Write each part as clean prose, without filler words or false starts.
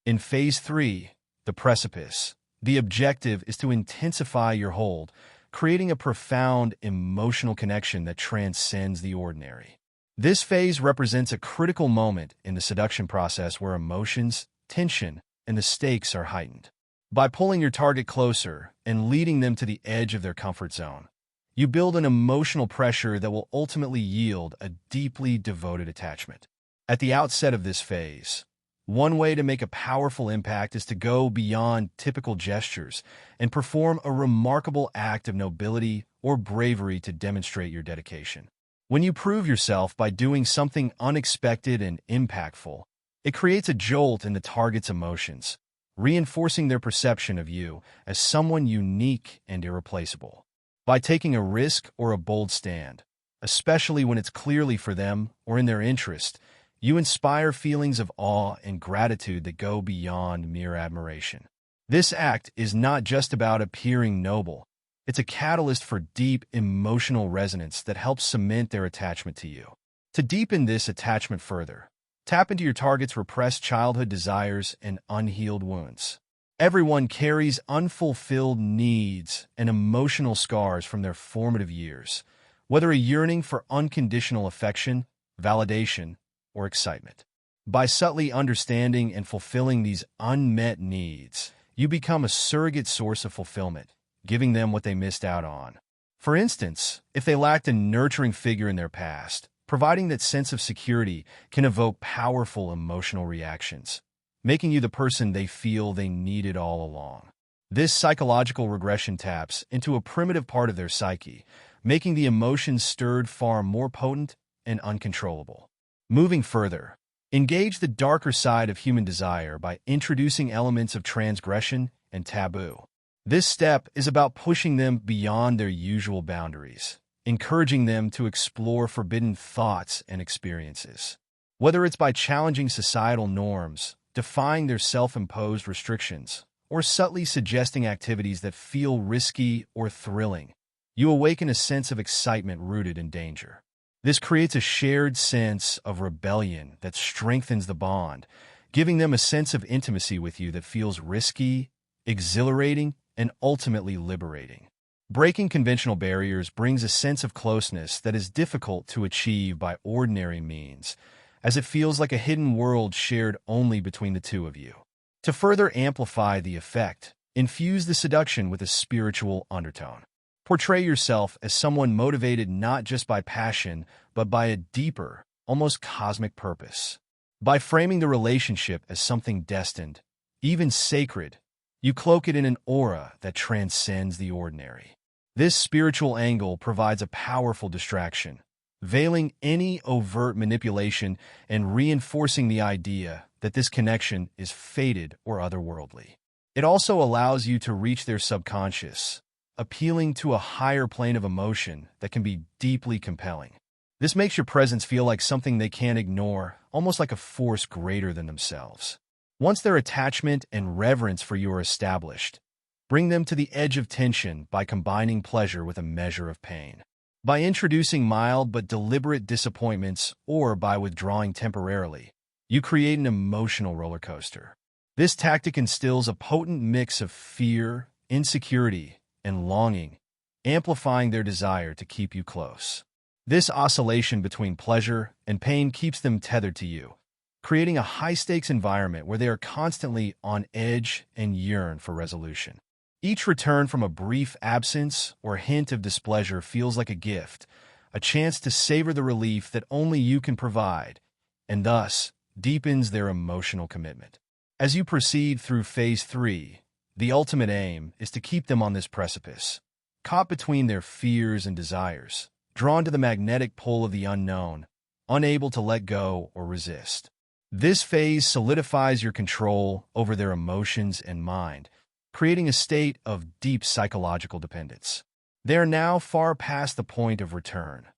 In Phase 3, the Precipice, the objective is to intensify your hold, creating a profound emotional connection that transcends the ordinary. This phase represents a critical moment in the seduction process where emotions, tension, and the stakes are heightened. By pulling your target closer and leading them to the edge of their comfort zone, you build an emotional pressure that will ultimately yield a deeply devoted attachment. At the outset of this phase, one way to make a powerful impact is to go beyond typical gestures and perform a remarkable act of nobility or bravery to demonstrate your dedication. When you prove yourself by doing something unexpected and impactful, it creates a jolt in the target's emotions, reinforcing their perception of you as someone unique and irreplaceable. By taking a risk or a bold stand, especially when it's clearly for them or in their interest, you inspire feelings of awe and gratitude that go beyond mere admiration. This act is not just about appearing noble. It's a catalyst for deep emotional resonance that helps cement their attachment to you. To deepen this attachment further, tap into your target's repressed childhood desires and unhealed wounds. Everyone carries unfulfilled needs and emotional scars from their formative years, whether a yearning for unconditional affection, validation, or excitement. By subtly understanding and fulfilling these unmet needs, you become a surrogate source of fulfillment, giving them what they missed out on. For instance, if they lacked a nurturing figure in their past, providing that sense of security can evoke powerful emotional reactions, making you the person they feel they needed all along. This psychological regression taps into a primitive part of their psyche, making the emotions stirred far more potent and uncontrollable. Moving further, engage the darker side of human desire by introducing elements of transgression and taboo. This step is about pushing them beyond their usual boundaries, encouraging them to explore forbidden thoughts and experiences. Whether it's by challenging societal norms, defying their self-imposed restrictions, or subtly suggesting activities that feel risky or thrilling, you awaken a sense of excitement rooted in danger. This creates a shared sense of rebellion that strengthens the bond, giving them a sense of intimacy with you that feels risky, exhilarating, and ultimately liberating. Breaking conventional barriers brings a sense of closeness that is difficult to achieve by ordinary means, as it feels like a hidden world shared only between the two of you. To further amplify the effect, infuse the seduction with a spiritual undertone. Portray yourself as someone motivated not just by passion, but by a deeper, almost cosmic purpose. By framing the relationship as something destined, even sacred, you cloak it in an aura that transcends the ordinary. This spiritual angle provides a powerful distraction, veiling any overt manipulation and reinforcing the idea that this connection is fated or otherworldly. It also allows you to reach their subconscious, appealing to a higher plane of emotion that can be deeply compelling. This makes your presence feel like something they can't ignore, almost like a force greater than themselves. Once their attachment and reverence for you are established, bring them to the edge of tension by combining pleasure with a measure of pain. By introducing mild but deliberate disappointments or by withdrawing temporarily, you create an emotional roller coaster. This tactic instills a potent mix of fear, insecurity, and longing, amplifying their desire to keep you close. This oscillation between pleasure and pain keeps them tethered to you, creating a high-stakes environment where they are constantly on edge and yearn for resolution. Each return from a brief absence or hint of displeasure feels like a gift, a chance to savor the relief that only you can provide, and thus deepens their emotional commitment. As you proceed through Phase 3, the ultimate aim is to keep them on this precipice, caught between their fears and desires, drawn to the magnetic pull of the unknown, unable to let go or resist. This phase solidifies your control over their emotions and mind, creating a state of deep psychological dependence. They are now far past the point of return,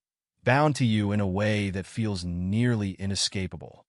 bound to you in a way that feels nearly inescapable.